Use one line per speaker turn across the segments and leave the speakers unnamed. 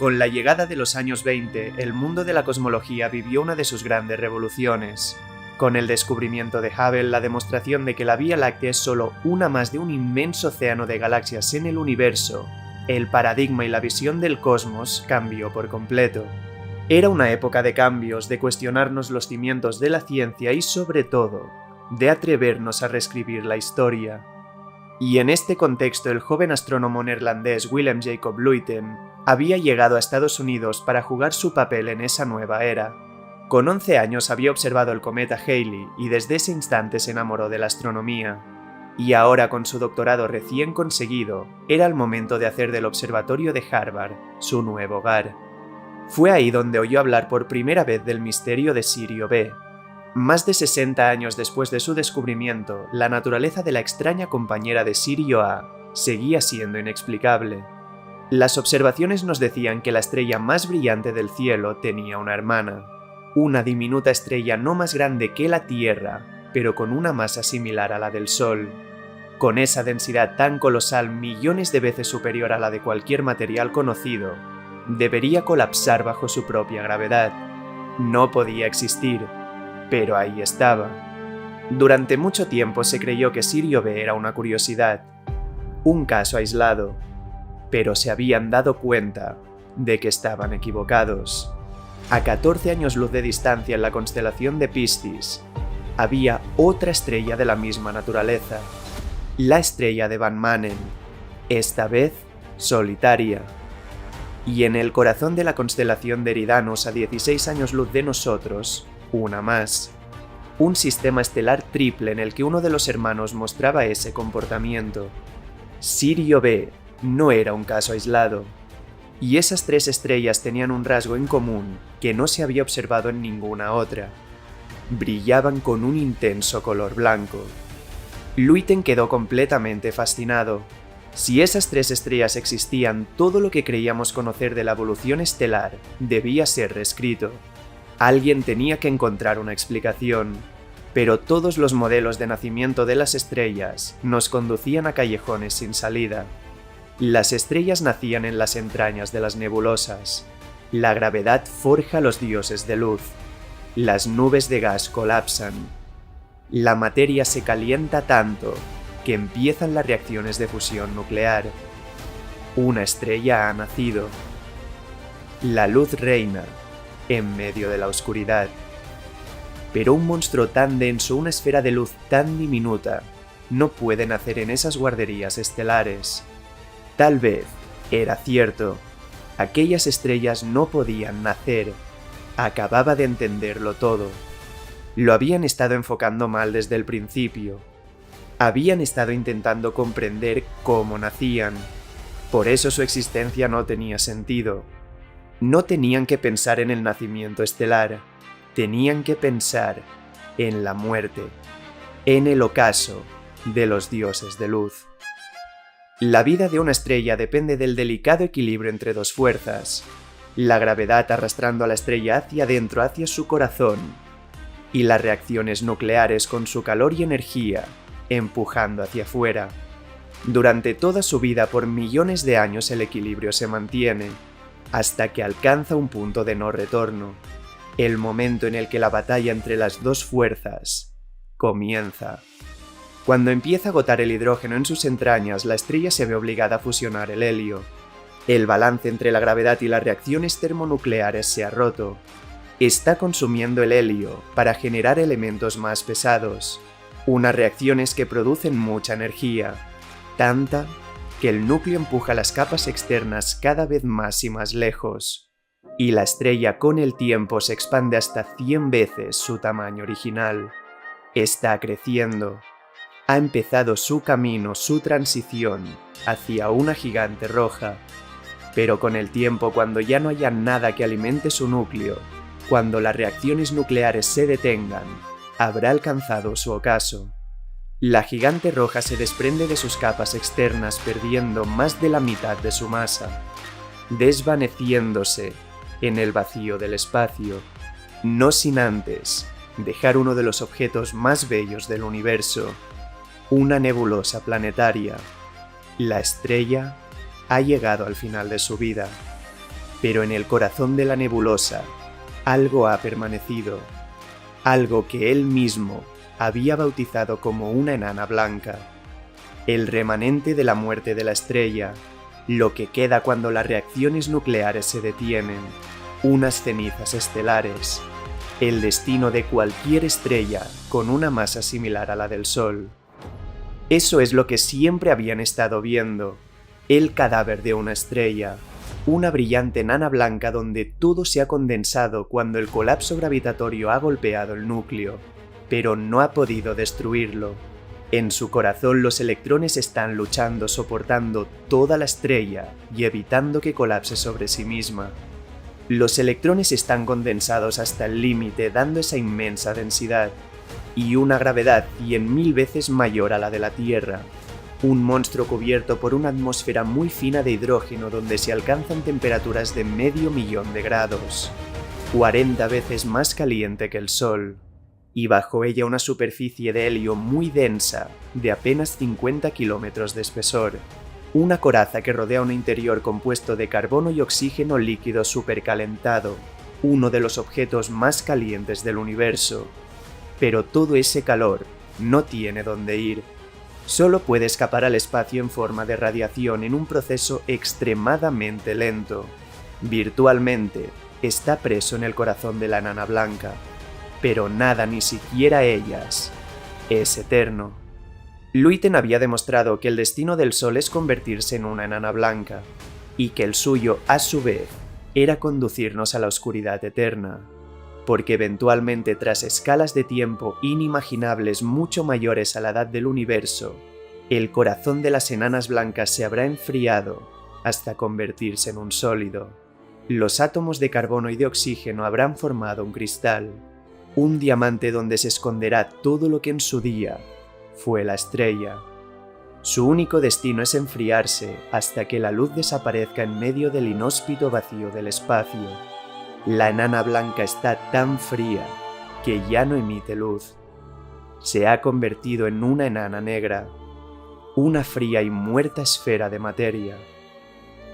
Con la llegada de los años 20, el mundo de la cosmología vivió una de sus grandes revoluciones. Con el descubrimiento de Hubble, la demostración de que la Vía Láctea es solo una más de un inmenso océano de galaxias en el universo, el paradigma y la visión del cosmos cambió por completo. Era una época de cambios, de cuestionarnos los cimientos de la ciencia y, sobre todo, de atrevernos a reescribir la historia. Y en este contexto, el joven astrónomo neerlandés Willem Jacob Luyten había llegado a Estados Unidos para jugar su papel en esa nueva era. Con 11 años había observado el cometa Halley y desde ese instante se enamoró de la astronomía. Y ahora, con su doctorado recién conseguido, era el momento de hacer del observatorio de Harvard su nuevo hogar. Fue ahí donde oyó hablar por primera vez del misterio de Sirio B. Más de 60 años después de su descubrimiento, la naturaleza de la extraña compañera de Sirio A seguía siendo inexplicable. Las observaciones nos decían que la estrella más brillante del cielo tenía una hermana, una diminuta estrella no más grande que la Tierra, pero con una masa similar a la del Sol. Con esa densidad tan colosal, millones de veces superior a la de cualquier material conocido, debería colapsar bajo su propia gravedad. No podía existir, pero ahí estaba. Durante mucho tiempo se creyó que Sirio B era una curiosidad, un caso aislado, pero se habían dado cuenta de que estaban equivocados. A 14 años luz de distancia en la constelación de Piscis, había otra estrella de la misma naturaleza, la estrella de Van Manen, esta vez solitaria. Y en el corazón de la constelación de Eridanus, a 16 años luz de nosotros, una más. Un sistema estelar triple en el que uno de los hermanos mostraba ese comportamiento. Sirio B no era un caso aislado. Y esas tres estrellas tenían un rasgo en común que no se había observado en ninguna otra. Brillaban con un intenso color blanco. Luyten quedó completamente fascinado. Si esas tres estrellas existían, todo lo que creíamos conocer de la evolución estelar debía ser reescrito. Alguien tenía que encontrar una explicación, pero todos los modelos de nacimiento de las estrellas nos conducían a callejones sin salida. Las estrellas nacían en las entrañas de las nebulosas. La gravedad forja a los dioses de luz. Las nubes de gas colapsan. La materia se calienta tanto que empiezan las reacciones de fusión nuclear. Una estrella ha nacido. La luz reina en medio de la oscuridad. Pero un monstruo tan denso, una esfera de luz tan diminuta, no puede nacer en esas guarderías estelares. Tal vez era cierto. Aquellas estrellas no podían nacer. Acababa de entenderlo todo. Lo habían estado enfocando mal desde el principio. Habían estado intentando comprender cómo nacían. Por eso su existencia no tenía sentido. No tenían que pensar en el nacimiento estelar. Tenían que pensar en la muerte, en el ocaso de los dioses de luz. La vida de una estrella depende del delicado equilibrio entre dos fuerzas, la gravedad arrastrando a la estrella hacia adentro, hacia su corazón, y las reacciones nucleares con su calor y energía empujando hacia afuera. Durante toda su vida, por millones de años, el equilibrio se mantiene, hasta que alcanza un punto de no retorno, el momento en el que la batalla entre las dos fuerzas comienza. Cuando empieza a agotar el hidrógeno en sus entrañas, la estrella se ve obligada a fusionar el helio. El balance entre la gravedad y las reacciones termonucleares se ha roto. Está consumiendo el helio para generar elementos más pesados, unas reacciones que producen mucha energía, tanta que el núcleo empuja las capas externas cada vez más y más lejos, y la estrella con el tiempo se expande hasta 100 veces su tamaño original. Está creciendo. Ha empezado su camino, su transición hacia una gigante roja. Pero con el tiempo, cuando ya no haya nada que alimente su núcleo, cuando las reacciones nucleares se detengan, habrá alcanzado su ocaso. La gigante roja se desprende de sus capas externas, perdiendo más de la mitad de su masa, desvaneciéndose en el vacío del espacio, no sin antes dejar uno de los objetos más bellos del universo, una nebulosa planetaria. La estrella ha llegado al final de su vida. Pero en el corazón de la nebulosa, algo ha permanecido, algo que él mismo había bautizado como una enana blanca, el remanente de la muerte de la estrella, lo que queda cuando las reacciones nucleares se detienen, unas cenizas estelares, el destino de cualquier estrella con una masa similar a la del Sol. Eso es lo que siempre habían estado viendo, el cadáver de una estrella, una brillante enana blanca donde todo se ha condensado cuando el colapso gravitatorio ha golpeado el núcleo, pero no ha podido destruirlo. En su corazón los electrones están luchando, soportando toda la estrella y evitando que colapse sobre sí misma. Los electrones están condensados hasta el límite, dando esa inmensa densidad y una gravedad 100.000 veces mayor a la de la Tierra. Un monstruo cubierto por una atmósfera muy fina de hidrógeno donde se alcanzan temperaturas de 500.000 de grados, 40 veces más caliente que el Sol, y bajo ella una superficie de helio muy densa, de apenas 50 kilómetros de espesor. Una coraza que rodea un interior compuesto de carbono y oxígeno líquido supercalentado, uno de los objetos más calientes del universo. Pero todo ese calor no tiene dónde ir. Solo puede escapar al espacio en forma de radiación en un proceso extremadamente lento. Virtualmente, está preso en el corazón de la enana blanca. Pero nada, ni siquiera ellas, es eterno. Luyten había demostrado que el destino del Sol es convertirse en una enana blanca, y que el suyo, a su vez, era conducirnos a la oscuridad eterna, porque eventualmente tras escalas de tiempo inimaginables mucho mayores a la edad del universo, el corazón de las enanas blancas se habrá enfriado hasta convertirse en un sólido. Los átomos de carbono y de oxígeno habrán formado un cristal, un diamante donde se esconderá todo lo que en su día fue la estrella. Su único destino es enfriarse hasta que la luz desaparezca en medio del inhóspito vacío del espacio. La enana blanca está tan fría que ya no emite luz. Se ha convertido en una enana negra, una fría y muerta esfera de materia.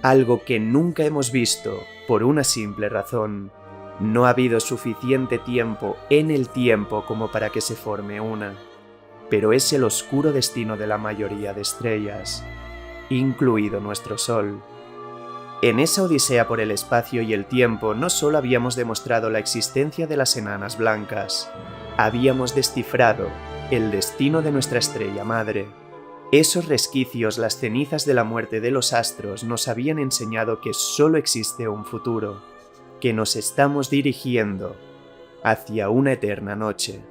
Algo que nunca hemos visto por una simple razón. No ha habido suficiente tiempo en el tiempo como para que se forme una. Pero es el oscuro destino de la mayoría de estrellas, incluido nuestro Sol. En esa odisea por el espacio y el tiempo no solo habíamos demostrado la existencia de las enanas blancas, habíamos descifrado el destino de nuestra estrella madre. Esos resquicios, las cenizas de la muerte de los astros, nos habían enseñado que solo existe un futuro, que nos estamos dirigiendo hacia una eterna noche.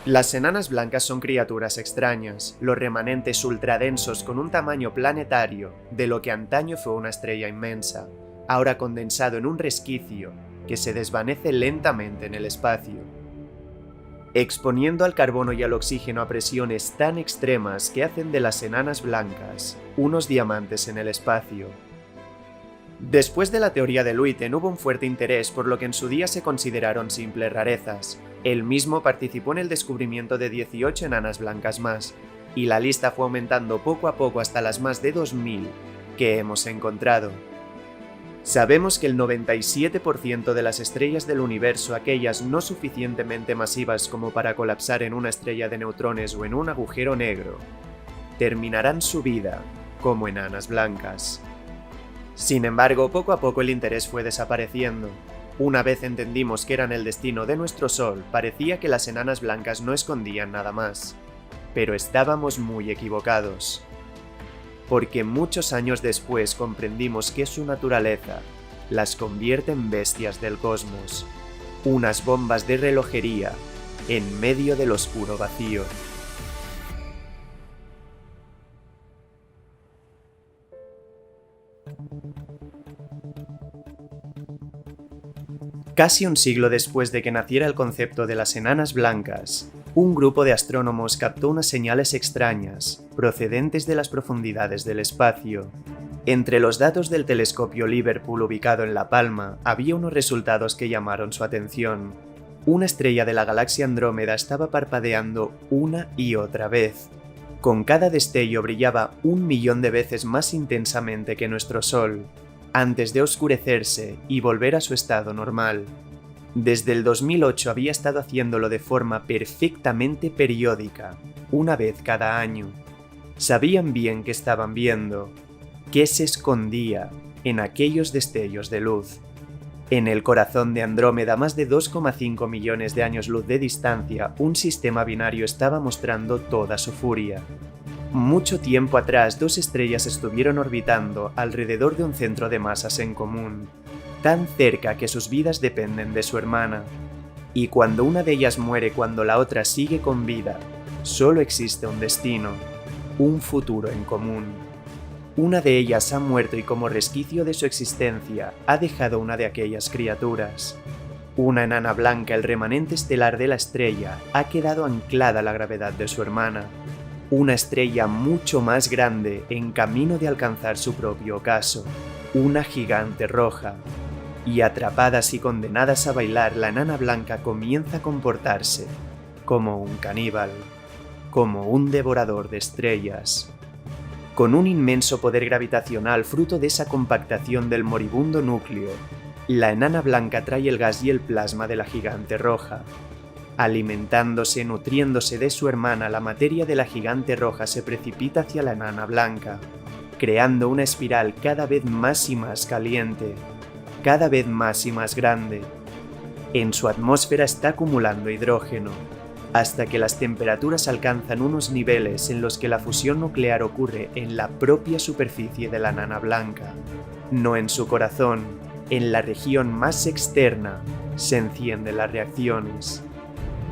Las enanas blancas son criaturas extrañas, los remanentes ultradensos con un tamaño planetario de lo que antaño fue una estrella inmensa, ahora condensado en un resquicio que se desvanece lentamente en el espacio, exponiendo al carbono y al oxígeno a presiones tan extremas que hacen de las enanas blancas unos diamantes en el espacio. Después de la teoría de Luyten hubo un fuerte interés por lo que en su día se consideraron simples rarezas. Él mismo participó en el descubrimiento de 18 enanas blancas más, y la lista fue aumentando poco a poco hasta las más de 2000 que hemos encontrado. Sabemos que el 97% de las estrellas del universo, aquellas no suficientemente masivas como para colapsar en una estrella de neutrones o en un agujero negro, terminarán su vida como enanas blancas. Sin embargo, poco a poco el interés fue desapareciendo. Una vez entendimos que eran el destino de nuestro Sol, parecía que las enanas blancas no escondían nada más. Pero estábamos muy equivocados. Porque muchos años después comprendimos que su naturaleza las convierte en bestias del cosmos, unas bombas de relojería en medio del oscuro vacío. Casi un siglo después de que naciera el concepto de las enanas blancas, un grupo de astrónomos captó unas señales extrañas, procedentes de las profundidades del espacio. Entre los datos del telescopio Liverpool ubicado en La Palma, había unos resultados que llamaron su atención. Una estrella de la galaxia Andrómeda estaba parpadeando una y otra vez. Con cada destello brillaba 1.000.000 de veces más intensamente que nuestro Sol, antes de oscurecerse y volver a su estado normal. Desde el 2008 había estado haciéndolo de forma perfectamente periódica, una vez cada año. Sabían bien qué estaban viendo, qué se escondía en aquellos destellos de luz. En el corazón de Andrómeda, más de 2,5 millones de años luz de distancia, un sistema binario estaba mostrando toda su furia. Mucho tiempo atrás, dos estrellas estuvieron orbitando alrededor de un centro de masas en común, tan cerca que sus vidas dependen de su hermana. Y cuando una de ellas muere cuando la otra sigue con vida, solo existe un destino, un futuro en común. Una de ellas ha muerto y como resquicio de su existencia ha dejado una de aquellas criaturas. Una enana blanca, el remanente estelar de la estrella, ha quedado anclada a la gravedad de su hermana. Una estrella mucho más grande en camino de alcanzar su propio ocaso, una gigante roja. Y atrapadas y condenadas a bailar, la enana blanca comienza a comportarse como un caníbal, como un devorador de estrellas. Con un inmenso poder gravitacional fruto de esa compactación del moribundo núcleo, la enana blanca trae el gas y el plasma de la gigante roja. Alimentándose, nutriéndose de su hermana, la materia de la gigante roja se precipita hacia la enana blanca, creando una espiral cada vez más y más caliente, cada vez más y más grande. En su atmósfera está acumulando hidrógeno, hasta que las temperaturas alcanzan unos niveles en los que la fusión nuclear ocurre en la propia superficie de la enana blanca. No en su corazón, en la región más externa, se encienden las reacciones.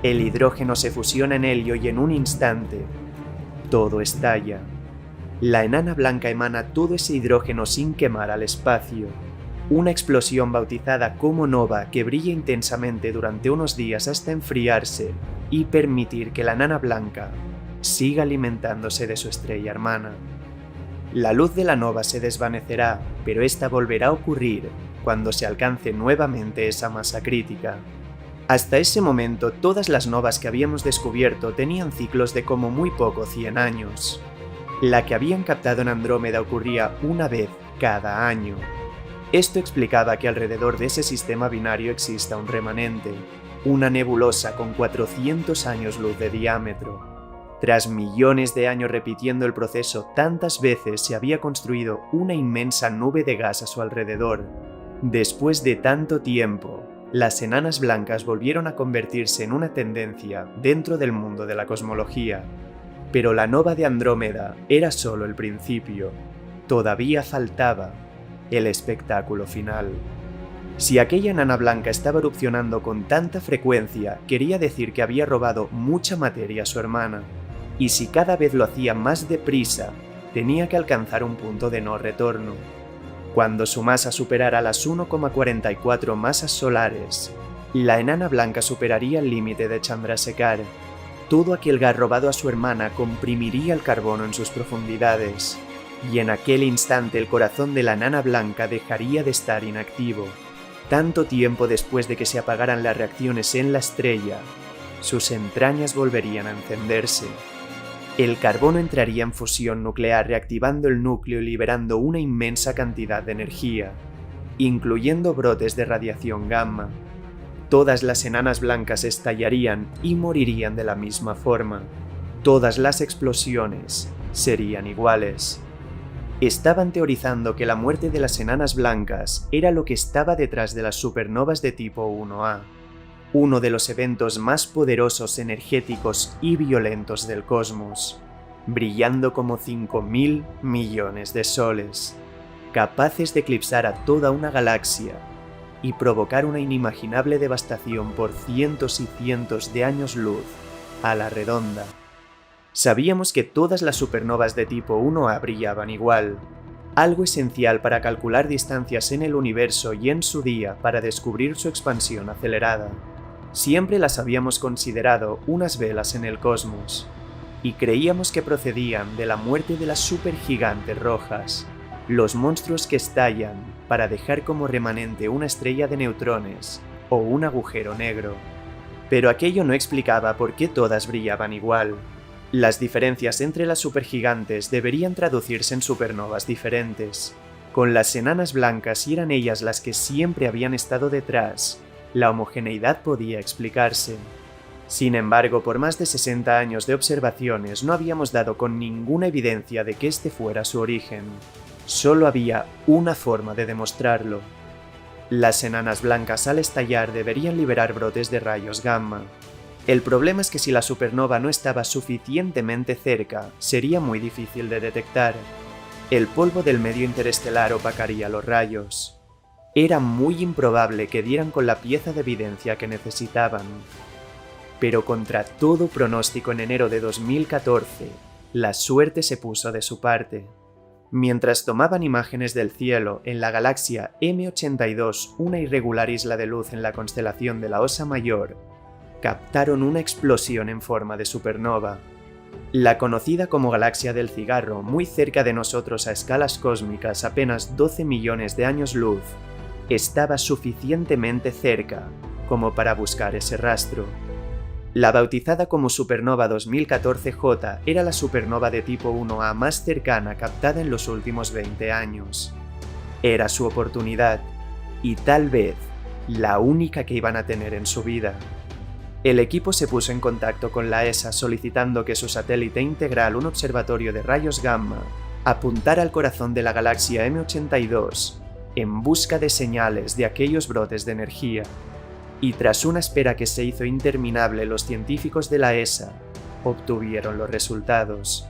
El hidrógeno se fusiona en helio y en un instante, todo estalla. La enana blanca emana todo ese hidrógeno sin quemar al espacio. Una explosión bautizada como nova que brilla intensamente durante unos días hasta enfriarse y permitir que la enana blanca siga alimentándose de su estrella hermana. La luz de la nova se desvanecerá, pero esta volverá a ocurrir cuando se alcance nuevamente esa masa crítica. Hasta ese momento, todas las novas que habíamos descubierto tenían ciclos de como muy poco 100 años. La que habían captado en Andrómeda ocurría una vez cada año. Esto explicaba que alrededor de ese sistema binario exista un remanente, una nebulosa con 400 años luz de diámetro. Tras millones de años repitiendo el proceso tantas veces, se había construido una inmensa nube de gas a su alrededor. Después de tanto tiempo, las enanas blancas volvieron a convertirse en una tendencia dentro del mundo de la cosmología. Pero la nova de Andrómeda era solo el principio. Todavía faltaba el espectáculo final. Si aquella enana blanca estaba erupcionando con tanta frecuencia, quería decir que había robado mucha materia a su hermana, y si cada vez lo hacía más deprisa, tenía que alcanzar un punto de no retorno. Cuando su masa superara las 1,44 masas solares, la enana blanca superaría el límite de Chandrasekhar. Todo aquel gas robado a su hermana comprimiría el carbono en sus profundidades, y en aquel instante el corazón de la enana blanca dejaría de estar inactivo. Tanto tiempo después de que se apagaran las reacciones en la estrella, sus entrañas volverían a encenderse. El carbono entraría en fusión nuclear, reactivando el núcleo y liberando una inmensa cantidad de energía, incluyendo brotes de radiación gamma. Todas las enanas blancas estallarían y morirían de la misma forma. Todas las explosiones serían iguales. Estaban teorizando que la muerte de las enanas blancas era lo que estaba detrás de las supernovas de tipo 1A, uno de los eventos más poderosos, energéticos y violentos del cosmos, brillando como 5.000 millones de soles, capaces de eclipsar a toda una galaxia y provocar una inimaginable devastación por cientos y cientos de años luz a la redonda. Sabíamos que todas las supernovas de tipo 1A brillaban igual, algo esencial para calcular distancias en el universo y en su día para descubrir su expansión acelerada. Siempre las habíamos considerado unas velas en el cosmos, y creíamos que procedían de la muerte de las supergigantes rojas, los monstruos que estallan para dejar como remanente una estrella de neutrones o un agujero negro. Pero aquello no explicaba por qué todas brillaban igual. Las diferencias entre las supergigantes deberían traducirse en supernovas diferentes. Con las enanas blancas, y eran ellas las que siempre habían estado detrás, la homogeneidad podía explicarse. Sin embargo, por más de 60 años de observaciones no habíamos dado con ninguna evidencia de que este fuera su origen. Solo había una forma de demostrarlo. Las enanas blancas al estallar deberían liberar brotes de rayos gamma. El problema es que si la supernova no estaba suficientemente cerca, sería muy difícil de detectar. El polvo del medio interestelar opacaría los rayos. Era muy improbable que dieran con la pieza de evidencia que necesitaban. Pero contra todo pronóstico, en enero de 2014, la suerte se puso de su parte. Mientras tomaban imágenes del cielo en la galaxia M82, una irregular isla de luz en la constelación de la Osa Mayor, captaron una explosión en forma de supernova. La conocida como Galaxia del Cigarro, muy cerca de nosotros a escalas cósmicas, apenas 12 millones de años luz, estaba suficientemente cerca como para buscar ese rastro. La bautizada como Supernova 2014J era la supernova de tipo 1A más cercana captada en los últimos 20 años. Era su oportunidad, y tal vez la única que iban a tener en su vida. El equipo se puso en contacto con la ESA solicitando que su satélite integral, un observatorio de rayos gamma, apuntara al corazón de la galaxia M82 en busca de señales de aquellos brotes de energía. Y tras una espera que se hizo interminable, los científicos de la ESA obtuvieron los resultados.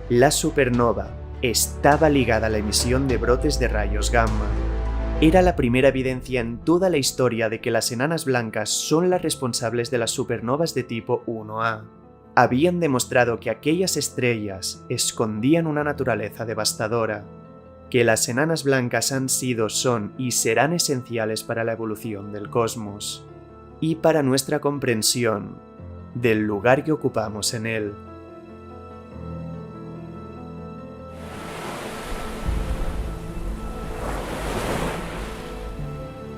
La supernova estaba ligada a la emisión de brotes de rayos gamma. Era la primera evidencia en toda la historia de que las enanas blancas son las responsables de las supernovas de tipo 1A. Habían demostrado que aquellas estrellas escondían una naturaleza devastadora, que las enanas blancas han sido, son y serán esenciales para la evolución del cosmos, y para nuestra comprensión del lugar que ocupamos en él.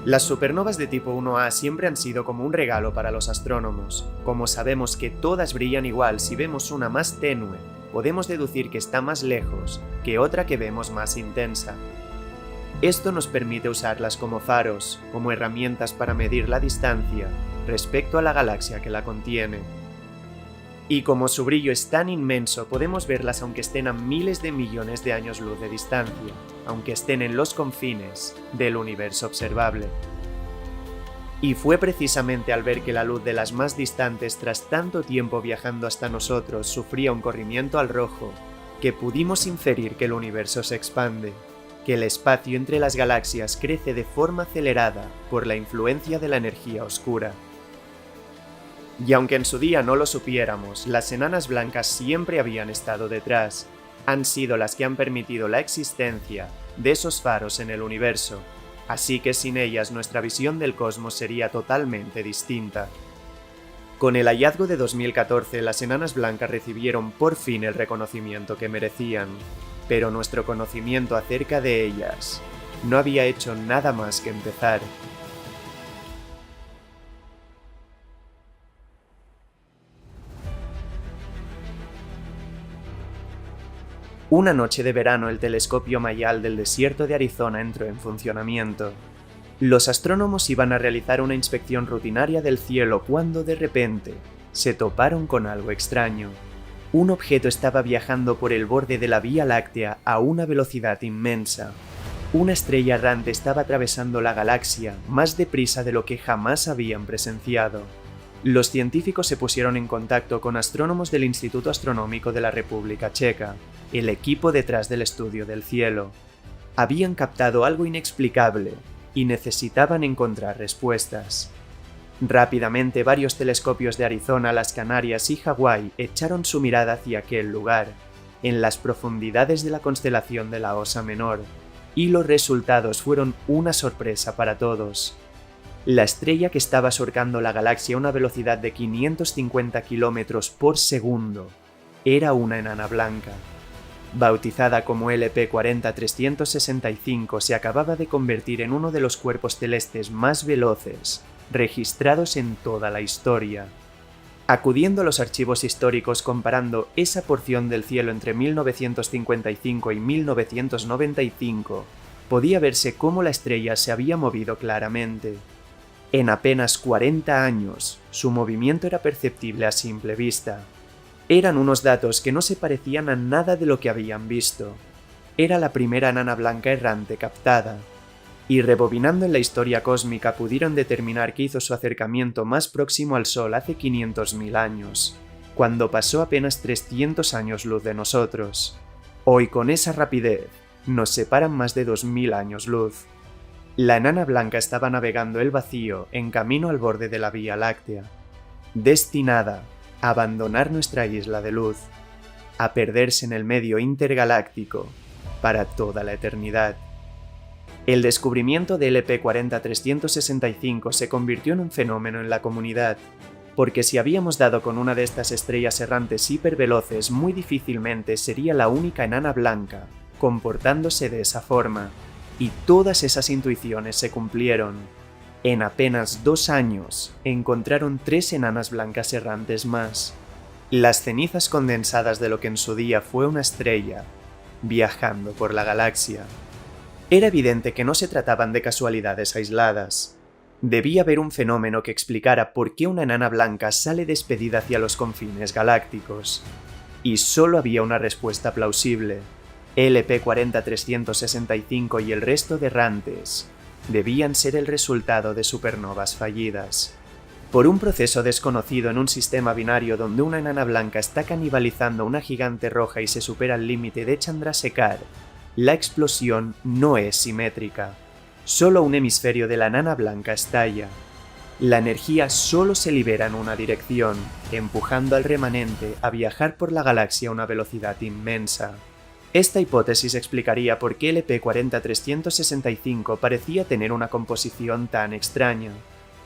Las supernovas de tipo 1A siempre han sido como un regalo para los astrónomos. Como sabemos que todas brillan igual, si vemos una más tenue, podemos deducir que está más lejos que otra que vemos más intensa. Esto nos permite usarlas como faros, como herramientas para medir la distancia respecto a la galaxia que la contiene. Y como su brillo es tan inmenso, podemos verlas aunque estén a miles de millones de años luz de distancia, aunque estén en los confines del universo observable. Y fue precisamente al ver que la luz de las más distantes, tras tanto tiempo viajando hasta nosotros, sufría un corrimiento al rojo, que pudimos inferir que el universo se expande, que el espacio entre las galaxias crece de forma acelerada por la influencia de la energía oscura. Y aunque en su día no lo supiéramos, las enanas blancas siempre habían estado detrás. Han sido las que han permitido la existencia de esos faros en el universo, así que sin ellas nuestra visión del cosmos sería totalmente distinta. Con el hallazgo de 2014, las enanas blancas recibieron por fin el reconocimiento que merecían, pero nuestro conocimiento acerca de ellas no había hecho nada más que empezar. Una noche de verano, el telescopio Mayall del desierto de Arizona entró en funcionamiento. Los astrónomos iban a realizar una inspección rutinaria del cielo cuando de repente se toparon con algo extraño. Un objeto estaba viajando por el borde de la Vía Láctea a una velocidad inmensa. Una estrella errante estaba atravesando la galaxia más deprisa de lo que jamás habían presenciado. Los científicos se pusieron en contacto con astrónomos del Instituto Astronómico de la República Checa, el equipo detrás del estudio del cielo. Habían captado algo inexplicable y necesitaban encontrar respuestas. Rápidamente, varios telescopios de Arizona, las Canarias y Hawái echaron su mirada hacia aquel lugar, en las profundidades de la constelación de la Osa Menor, y los resultados fueron una sorpresa para todos. La estrella que estaba surcando la galaxia a una velocidad de 550 km por segundo era una enana blanca. Bautizada como LP-40-365, se acababa de convertir en uno de los cuerpos celestes más veloces registrados en toda la historia. Acudiendo a los archivos históricos comparando esa porción del cielo entre 1955 y 1995, podía verse cómo la estrella se había movido claramente. En apenas 40 años, su movimiento era perceptible a simple vista. Eran unos datos que no se parecían a nada de lo que habían visto. Era la primera enana blanca errante captada. Y rebobinando en la historia cósmica pudieron determinar que hizo su acercamiento más próximo al Sol hace 500.000 años, cuando pasó apenas 300 años luz de nosotros. Hoy con esa rapidez, nos separan más de 2000 años luz. La enana blanca estaba navegando el vacío en camino al borde de la Vía Láctea, destinada a abandonar nuestra isla de luz, a perderse en el medio intergaláctico para toda la eternidad. El descubrimiento de LP-40-365 se convirtió en un fenómeno en la comunidad, porque si habíamos dado con una de estas estrellas errantes hiperveloces, muy difícilmente sería la única enana blanca comportándose de esa forma, y todas esas intuiciones se cumplieron. En apenas 2 años, encontraron 3 enanas blancas errantes más, las cenizas condensadas de lo que en su día fue una estrella, viajando por la galaxia. Era evidente que no se trataban de casualidades aisladas. Debía haber un fenómeno que explicara por qué una enana blanca sale despedida hacia los confines galácticos. Y solo había una respuesta plausible. LP-40-365 y el resto de errantes debían ser el resultado de supernovas fallidas. Por un proceso desconocido en un sistema binario donde una enana blanca está canibalizando a una gigante roja y se supera el límite de Chandrasekhar, la explosión no es simétrica. Solo un hemisferio de la enana blanca estalla. La energía solo se libera en una dirección, empujando al remanente a viajar por la galaxia a una velocidad inmensa. Esta hipótesis explicaría por qué LP-40-365 parecía tener una composición tan extraña.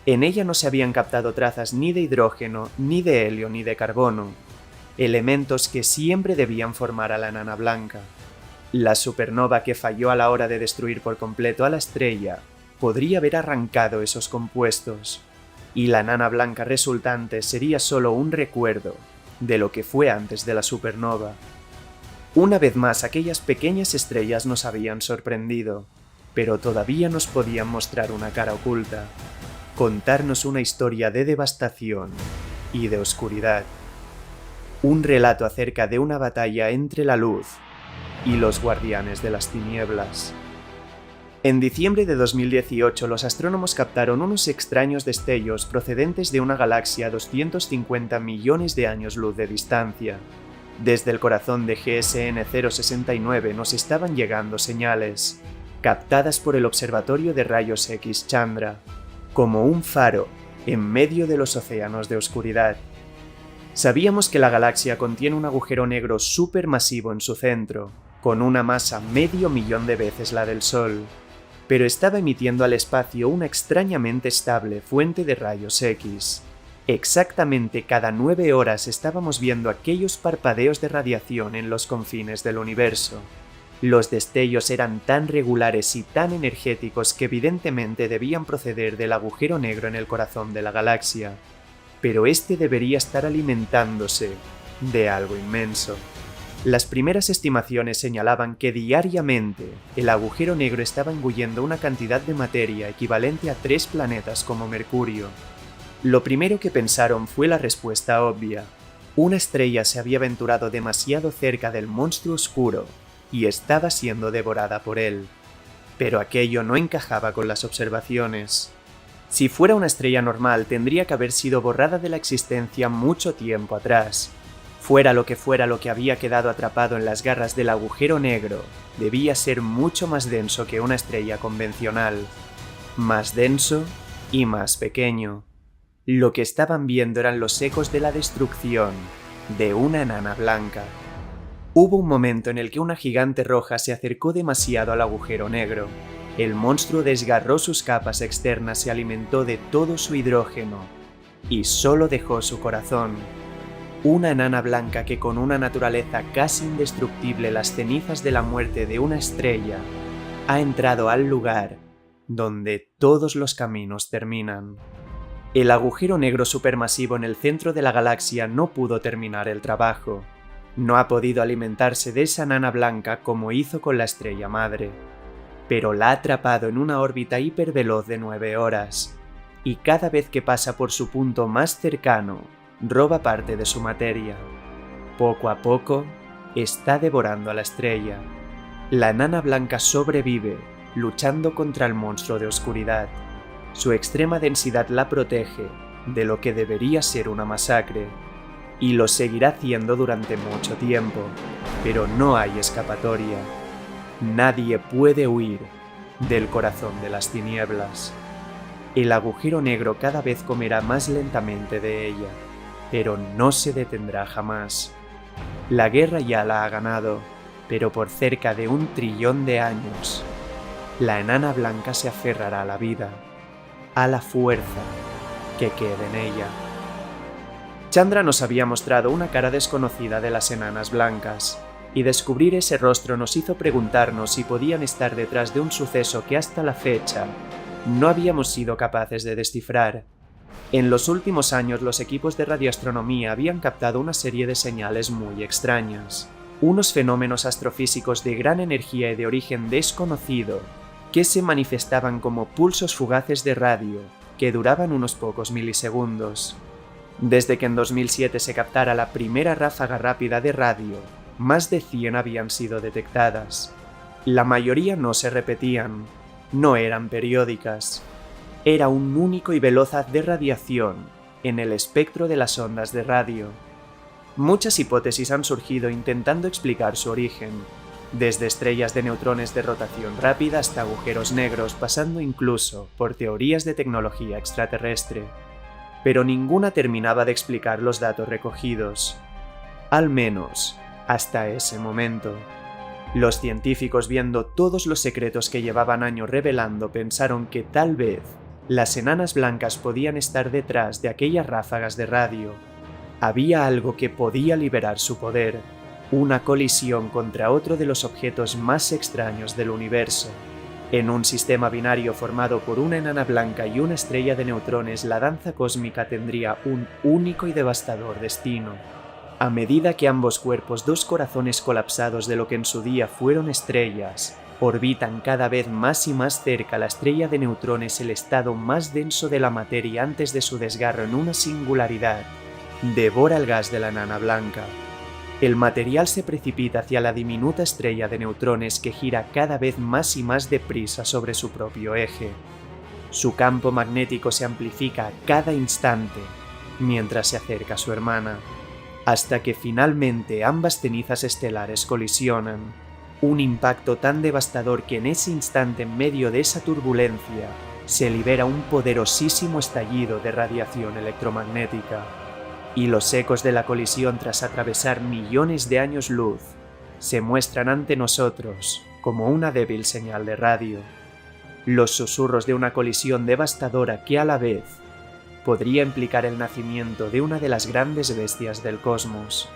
En ella no se habían captado trazas ni de hidrógeno, ni de helio, ni de carbono, elementos que siempre debían formar a la enana blanca. La supernova que falló a la hora de destruir por completo a la estrella podría haber arrancado esos compuestos, y la enana blanca resultante sería solo un recuerdo de lo que fue antes de la supernova. Una vez más, aquellas pequeñas estrellas nos habían sorprendido, pero todavía nos podían mostrar una cara oculta, contarnos una historia de devastación y de oscuridad. Un relato acerca de una batalla entre la luz y los guardianes de las tinieblas. En diciembre de 2018, los astrónomos captaron unos extraños destellos procedentes de una galaxia a 250 millones de años luz de distancia. Desde el corazón de GSN 069 nos estaban llegando señales, captadas por el Observatorio de Rayos X Chandra, como un faro en medio de los océanos de oscuridad. Sabíamos que la galaxia contiene un agujero negro supermasivo en su centro, con una masa 500.000 de veces la del Sol, pero estaba emitiendo al espacio una extrañamente estable fuente de rayos X. Exactamente cada 9 horas estábamos viendo aquellos parpadeos de radiación en los confines del universo. Los destellos eran tan regulares y tan energéticos que evidentemente debían proceder del agujero negro en el corazón de la galaxia, pero este debería estar alimentándose de algo inmenso. Las primeras estimaciones señalaban que diariamente el agujero negro estaba engullendo una cantidad de materia equivalente a 3 planetas como Mercurio. Lo primero que pensaron fue la respuesta obvia. Una estrella se había aventurado demasiado cerca del monstruo oscuro y estaba siendo devorada por él. Pero aquello no encajaba con las observaciones. Si fuera una estrella normal, tendría que haber sido borrada de la existencia mucho tiempo atrás. Fuera lo que había quedado atrapado en las garras del agujero negro, debía ser mucho más denso que una estrella convencional. Más denso y más pequeño. Lo que estaban viendo eran los ecos de la destrucción de una enana blanca. Hubo un momento en el que una gigante roja se acercó demasiado al agujero negro. El monstruo desgarró sus capas externas y alimentó de todo su hidrógeno, y solo dejó su corazón. Una enana blanca que con una naturaleza casi indestructible, las cenizas de la muerte de una estrella, ha entrado al lugar donde todos los caminos terminan. El agujero negro supermasivo en el centro de la galaxia no pudo terminar el trabajo. No ha podido alimentarse de esa enana blanca como hizo con la estrella madre, pero la ha atrapado en una órbita hiperveloz de 9 horas, y cada vez que pasa por su punto más cercano, roba parte de su materia. Poco a poco, está devorando a la estrella. La enana blanca sobrevive, luchando contra el monstruo de oscuridad. Su extrema densidad la protege de lo que debería ser una masacre, y lo seguirá haciendo durante mucho tiempo, pero no hay escapatoria. Nadie puede huir del corazón de las tinieblas. El agujero negro cada vez comerá más lentamente de ella, pero no se detendrá jamás. La guerra ya la ha ganado, pero por cerca de 1 trillón de años. La enana blanca se aferrará a la vida, a la fuerza que quede en ella. Chandra nos había mostrado una cara desconocida de las enanas blancas, y descubrir ese rostro nos hizo preguntarnos si podían estar detrás de un suceso que hasta la fecha no habíamos sido capaces de descifrar. En los últimos años los equipos de radioastronomía habían captado una serie de señales muy extrañas, unos fenómenos astrofísicos de gran energía y de origen desconocido, que se manifestaban como pulsos fugaces de radio que duraban unos pocos milisegundos. Desde que en 2007 se captara la primera ráfaga rápida de radio, más de 100 habían sido detectadas. La mayoría no se repetían, no eran periódicas. Era un único y veloz haz de radiación en el espectro de las ondas de radio. Muchas hipótesis han surgido intentando explicar su origen, desde estrellas de neutrones de rotación rápida hasta agujeros negros, pasando incluso por teorías de tecnología extraterrestre. Pero ninguna terminaba de explicar los datos recogidos, al menos hasta ese momento. Los científicos, viendo todos los secretos que llevaban años revelando, pensaron que tal vez las enanas blancas podían estar detrás de aquellas ráfagas de radio. Había algo que podía liberar su poder, una colisión contra otro de los objetos más extraños del universo. En un sistema binario formado por una enana blanca y una estrella de neutrones, la danza cósmica tendría un único y devastador destino. A medida que ambos cuerpos, 2 corazones colapsados de lo que en su día fueron estrellas, orbitan cada vez más y más cerca la estrella de neutrones, el estado más denso de la materia antes de su desgarro en una singularidad, devora el gas de la enana blanca. El material se precipita hacia la diminuta estrella de neutrones que gira cada vez más y más deprisa sobre su propio eje. Su campo magnético se amplifica a cada instante mientras se acerca a su hermana, hasta que finalmente ambas cenizas estelares colisionan. Un impacto tan devastador que en ese instante, en medio de esa turbulencia, se libera un poderosísimo estallido de radiación electromagnética. Y los ecos de la colisión, tras atravesar millones de años luz, se muestran ante nosotros como una débil señal de radio. Los susurros de una colisión devastadora que a la vez podría implicar el nacimiento de una de las grandes bestias del cosmos.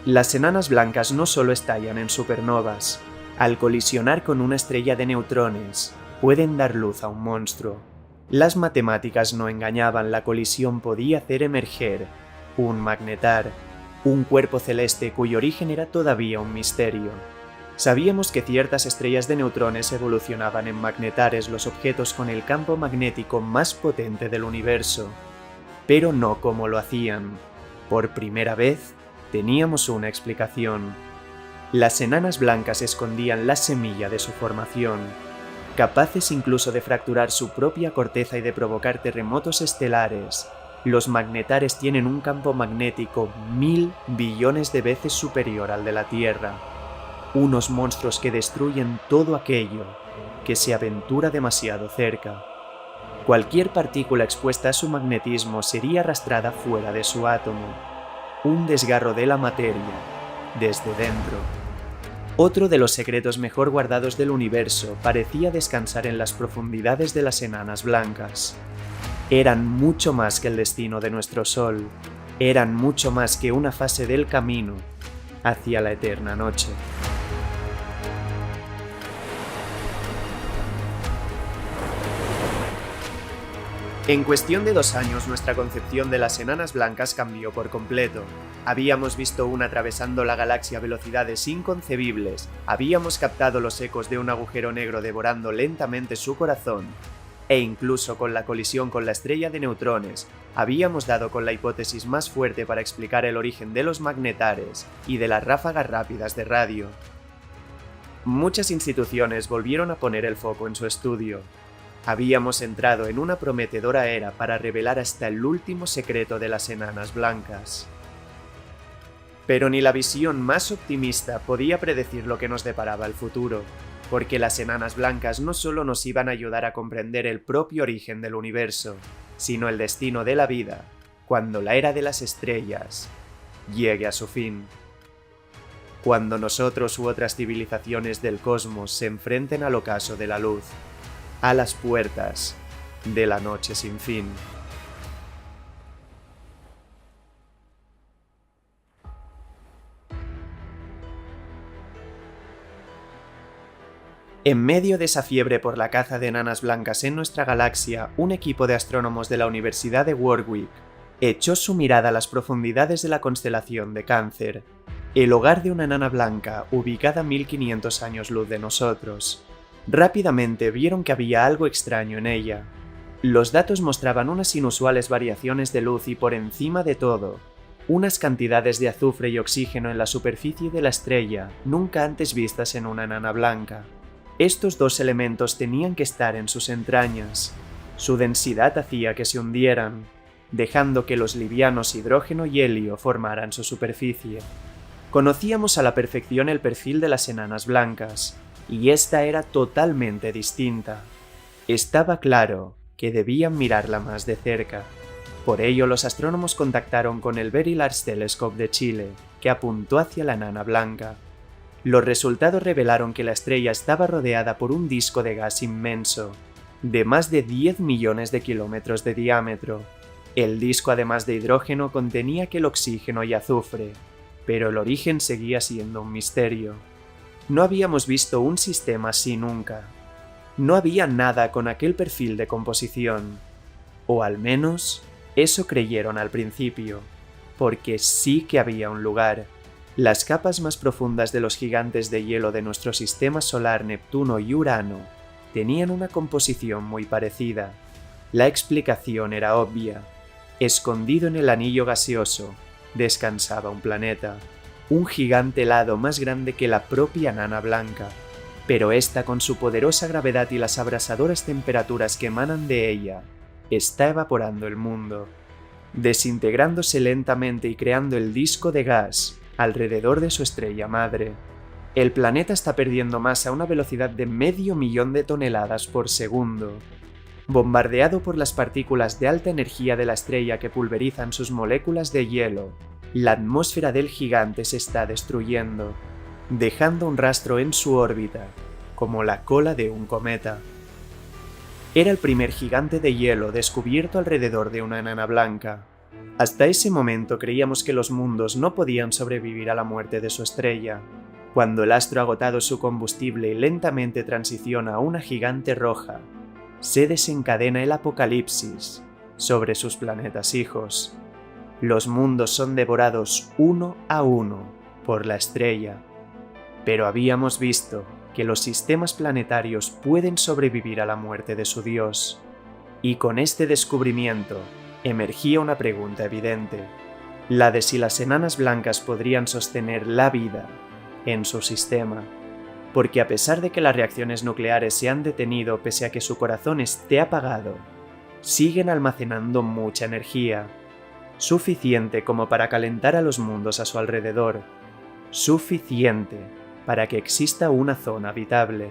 Las enanas blancas no solo estallan en supernovas, al colisionar con una estrella de neutrones, pueden dar luz a un monstruo. Las matemáticas no engañaban, la colisión podía hacer emerger un magnetar, un cuerpo celeste cuyo origen era todavía un misterio. Sabíamos que ciertas estrellas de neutrones evolucionaban en magnetares, los objetos con el campo magnético más potente del universo, pero no cómo lo hacían. Por primera vez, teníamos una explicación. Las enanas blancas escondían la semilla de su formación, capaces incluso de fracturar su propia corteza y de provocar terremotos estelares. Los magnetares tienen un campo magnético 1000 billones de veces superior al de la Tierra. Unos monstruos que destruyen todo aquello que se aventura demasiado cerca. Cualquier partícula expuesta a su magnetismo sería arrastrada fuera de su átomo. Un desgarro de la materia desde dentro. Otro de los secretos mejor guardados del universo parecía descansar en las profundidades de las enanas blancas. Eran mucho más que el destino de nuestro Sol, eran mucho más que una fase del camino hacia la eterna noche. En cuestión de 2 años, nuestra concepción de las enanas blancas cambió por completo. Habíamos visto una atravesando la galaxia a velocidades inconcebibles, habíamos captado los ecos de un agujero negro devorando lentamente su corazón, e incluso con la colisión con la estrella de neutrones, habíamos dado con la hipótesis más fuerte para explicar el origen de los magnetares y de las ráfagas rápidas de radio. Muchas instituciones volvieron a poner el foco en su estudio. Habíamos entrado en una prometedora era para revelar hasta el último secreto de las enanas blancas. Pero ni la visión más optimista podía predecir lo que nos deparaba el futuro, porque las enanas blancas no solo nos iban a ayudar a comprender el propio origen del universo, sino el destino de la vida, cuando la era de las estrellas llegue a su fin. Cuando nosotros u otras civilizaciones del cosmos se enfrenten al ocaso de la luz, a las puertas de la noche sin fin. En medio de esa fiebre por la caza de enanas blancas en nuestra galaxia, un equipo de astrónomos de la Universidad de Warwick echó su mirada a las profundidades de la constelación de Cáncer, el hogar de una enana blanca ubicada a 1500 años luz de nosotros. Rápidamente vieron que había algo extraño en ella. Los datos mostraban unas inusuales variaciones de luz y, por encima de todo, unas cantidades de azufre y oxígeno en la superficie de la estrella nunca antes vistas en una enana blanca. Estos dos elementos tenían que estar en sus entrañas. Su densidad hacía que se hundieran, dejando que los livianos hidrógeno y helio formaran su superficie. Conocíamos a la perfección el perfil de las enanas blancas, y esta era totalmente distinta. Estaba claro que debían mirarla más de cerca. Por ello, los astrónomos contactaron con el Very Large Telescope de Chile, que apuntó hacia la enana blanca. Los resultados revelaron que la estrella estaba rodeada por un disco de gas inmenso, de más de 10 millones de kilómetros de diámetro. El disco, además de hidrógeno, contenía aquel oxígeno y azufre, pero el origen seguía siendo un misterio. No habíamos visto un sistema así nunca. No había nada con aquel perfil de composición. O al menos, eso creyeron al principio, porque sí que había un lugar. Las capas más profundas de los gigantes de hielo de nuestro sistema solar, Neptuno y Urano, tenían una composición muy parecida. La explicación era obvia. Escondido en el anillo gaseoso, descansaba un planeta. Un gigante helado más grande que la propia enana blanca, pero esta, con su poderosa gravedad y las abrasadoras temperaturas que emanan de ella, está evaporando el mundo, desintegrándose lentamente y creando el disco de gas alrededor de su estrella madre. El planeta está perdiendo masa a una velocidad de 500.000 de toneladas por segundo. Bombardeado por las partículas de alta energía de la estrella que pulverizan sus moléculas de hielo, la atmósfera del gigante se está destruyendo, dejando un rastro en su órbita, como la cola de un cometa. Era el primer gigante de hielo descubierto alrededor de una enana blanca. Hasta ese momento creíamos que los mundos no podían sobrevivir a la muerte de su estrella. Cuando el astro ha agotado su combustible y lentamente transiciona a una gigante roja, se desencadena el apocalipsis sobre sus planetas hijos. Los mundos son devorados uno a uno por la estrella. Pero habíamos visto que los sistemas planetarios pueden sobrevivir a la muerte de su dios. Y con este descubrimiento emergía una pregunta evidente, la de si las enanas blancas podrían sostener la vida en su sistema. Porque a pesar de que las reacciones nucleares se han detenido pese a que su corazón esté apagado, siguen almacenando mucha energía, suficiente como para calentar a los mundos a su alrededor, suficiente para que exista una zona habitable.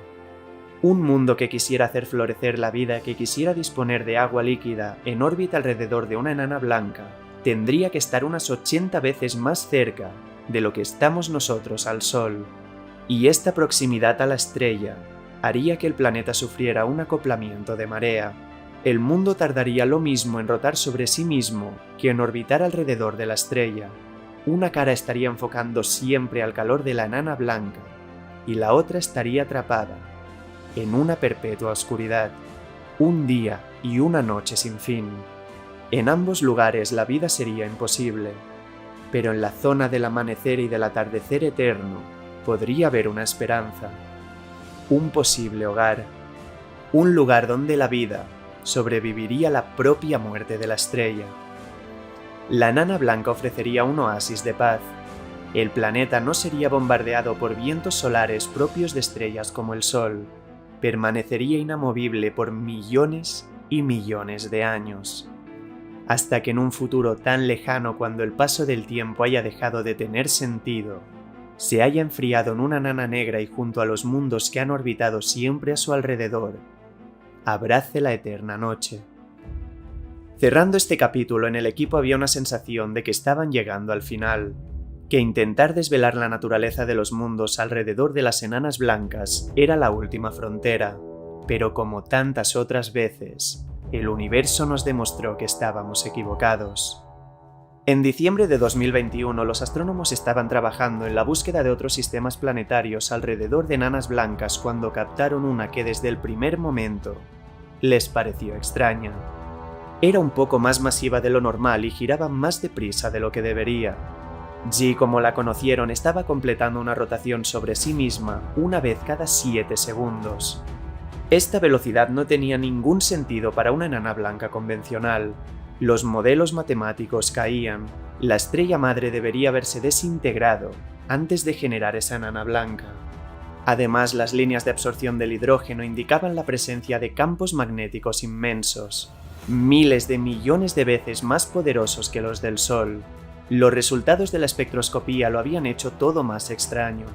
Un mundo que quisiera hacer florecer la vida, que quisiera disponer de agua líquida en órbita alrededor de una enana blanca, tendría que estar unas 80 veces más cerca de lo que estamos nosotros al Sol. Y esta proximidad a la estrella haría que el planeta sufriera un acoplamiento de marea. El mundo tardaría lo mismo en rotar sobre sí mismo que en orbitar alrededor de la estrella. Una cara estaría enfocando siempre al calor de la enana blanca y la otra estaría atrapada en una perpetua oscuridad. Un día y una noche sin fin. En ambos lugares la vida sería imposible, pero en la zona del amanecer y del atardecer eterno podría haber una esperanza, un posible hogar, un lugar donde la vida sobreviviría a la propia muerte de la estrella. La enana blanca ofrecería un oasis de paz. El planeta no sería bombardeado por vientos solares propios de estrellas como el Sol. Permanecería inamovible por millones y millones de años, hasta que en un futuro tan lejano, cuando el paso del tiempo haya dejado de tener sentido, se haya enfriado en una enana negra y junto a los mundos que han orbitado siempre a su alrededor, abrace la eterna noche. Cerrando este capítulo, en el equipo había una sensación de que estaban llegando al final, que intentar desvelar la naturaleza de los mundos alrededor de las enanas blancas era la última frontera, pero como tantas otras veces, el universo nos demostró que estábamos equivocados. En diciembre de 2021, los astrónomos estaban trabajando en la búsqueda de otros sistemas planetarios alrededor de enanas blancas cuando captaron una que desde el primer momento les pareció extraña. Era un poco más masiva de lo normal y giraba más deprisa de lo que debería. G, como la conocieron, estaba completando una rotación sobre sí misma una vez cada 7 segundos. Esta velocidad no tenía ningún sentido para una enana blanca convencional. Los modelos matemáticos caían. La estrella madre debería haberse desintegrado antes de generar esa enana blanca. Además, las líneas de absorción del hidrógeno indicaban la presencia de campos magnéticos inmensos, miles de millones de veces más poderosos que los del Sol. Los resultados de la espectroscopía lo habían hecho todo más extraño.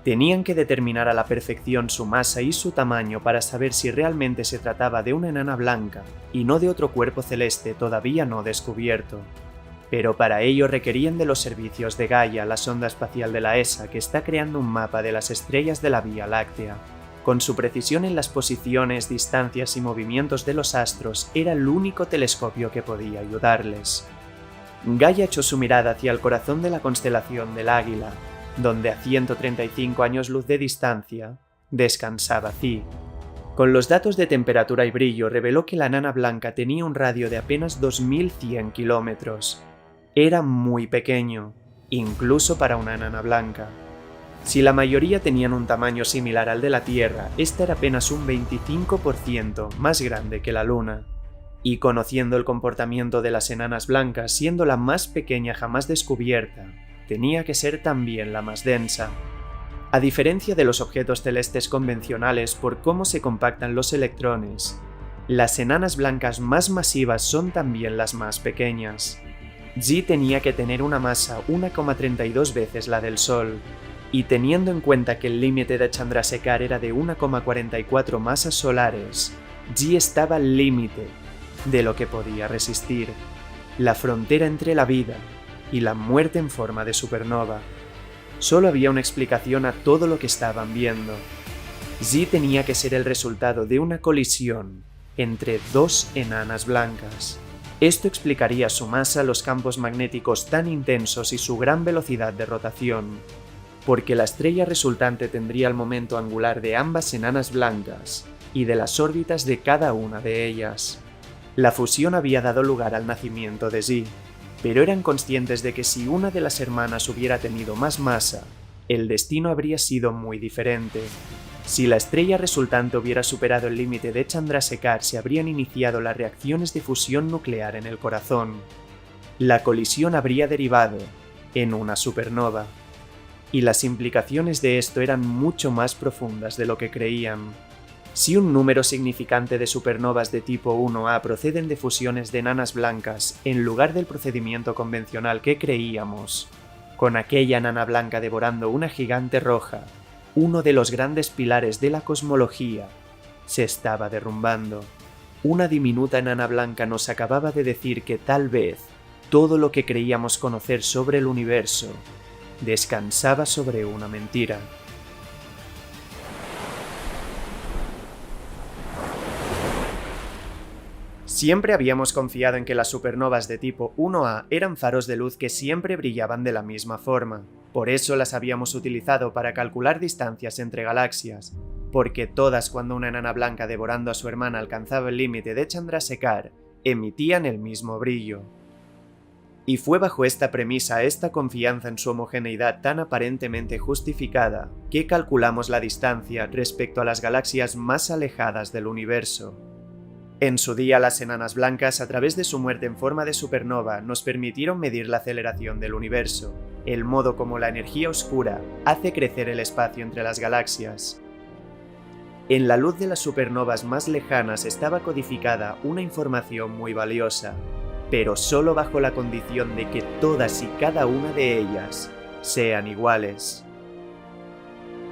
Tenían que determinar a la perfección su masa y su tamaño para saber si realmente se trataba de una enana blanca y no de otro cuerpo celeste todavía no descubierto. Pero para ello requerían de los servicios de Gaia, la sonda espacial de la ESA, que está creando un mapa de las estrellas de la Vía Láctea. Con su precisión en las posiciones, distancias y movimientos de los astros, era el único telescopio que podía ayudarles. Gaia echó su mirada hacia el corazón de la constelación del Águila, donde a 135 años luz de distancia descansaba Xi. Con los datos de temperatura y brillo reveló que la enana blanca tenía un radio de apenas 2100 kilómetros. Era muy pequeño, incluso para una enana blanca. Si la mayoría tenían un tamaño similar al de la Tierra, esta era apenas un 25% más grande que la Luna. Y conociendo el comportamiento de las enanas blancas, siendo la más pequeña jamás descubierta, tenía que ser también la más densa. A diferencia de los objetos celestes convencionales por cómo se compactan los electrones, las enanas blancas más masivas son también las más pequeñas. G tenía que tener una masa 1,32 veces la del Sol, y teniendo en cuenta que el límite de Chandrasekhar era de 1,44 masas solares, G estaba al límite de lo que podía resistir, la frontera entre la vida y la muerte en forma de supernova. Solo había una explicación a todo lo que estaban viendo. Xi tenía que ser el resultado de una colisión entre dos enanas blancas. Esto explicaría su masa, los campos magnéticos tan intensos y su gran velocidad de rotación, porque la estrella resultante tendría el momento angular de ambas enanas blancas y de las órbitas de cada una de ellas. La fusión había dado lugar al nacimiento de Xi, pero eran conscientes de que si una de las hermanas hubiera tenido más masa, el destino habría sido muy diferente. Si la estrella resultante hubiera superado el límite de Chandrasekhar, se habrían iniciado las reacciones de fusión nuclear en el corazón. La colisión habría derivado en una supernova. Y las implicaciones de esto eran mucho más profundas de lo que creían. Si un número significante de supernovas de tipo 1A proceden de fusiones de enanas blancas en lugar del procedimiento convencional que creíamos, con aquella enana blanca devorando una gigante roja, uno de los grandes pilares de la cosmología se estaba derrumbando. Una diminuta enana blanca nos acababa de decir que tal vez todo lo que creíamos conocer sobre el universo descansaba sobre una mentira. Siempre habíamos confiado en que las supernovas de tipo 1A eran faros de luz que siempre brillaban de la misma forma. Por eso las habíamos utilizado para calcular distancias entre galaxias. porque todas cuando una enana blanca devorando a su hermana alcanzaba el límite de Chandrasekhar, emitían el mismo brillo. Y fue bajo esta premisa, esta confianza en su homogeneidad tan aparentemente justificada, que calculamos la distancia respecto a las galaxias más alejadas del universo. En su día, las enanas blancas, a través de su muerte en forma de supernova, nos permitieron medir la aceleración del universo, el modo como la energía oscura hace crecer el espacio entre las galaxias. En la luz de las supernovas más lejanas estaba codificada una información muy valiosa, pero solo bajo la condición de que todas y cada una de ellas sean iguales.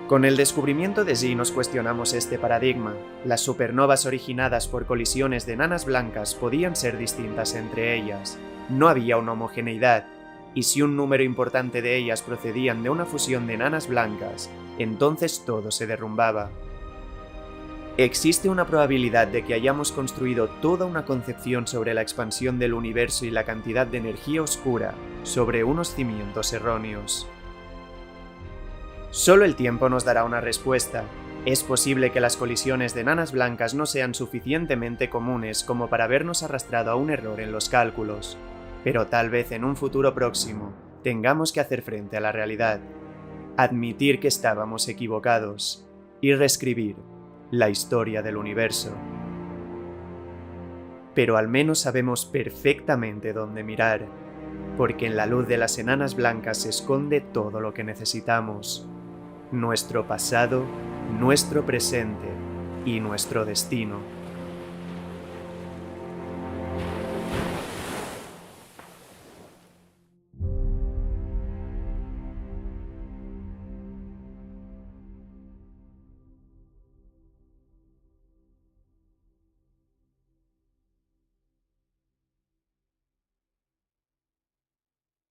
Con el descubrimiento de Xi nos cuestionamos este paradigma. Las supernovas originadas por colisiones de enanas blancas podían ser distintas entre ellas. No había una homogeneidad, y si un número importante de ellas procedían de una fusión de enanas blancas, entonces todo se derrumbaba. Existe una probabilidad de que hayamos construido toda una concepción sobre la expansión del universo y la cantidad de energía oscura sobre unos cimientos erróneos. Solo el tiempo nos dará una respuesta. Es posible que las colisiones de enanas blancas no sean suficientemente comunes como para habernos arrastrado a un error en los cálculos, pero tal vez en un futuro próximo tengamos que hacer frente a la realidad, admitir que estábamos equivocados y reescribir la historia del universo. Pero al menos sabemos perfectamente dónde mirar, porque en la luz de las enanas blancas se esconde todo lo que necesitamos: nuestro pasado, nuestro presente y nuestro destino.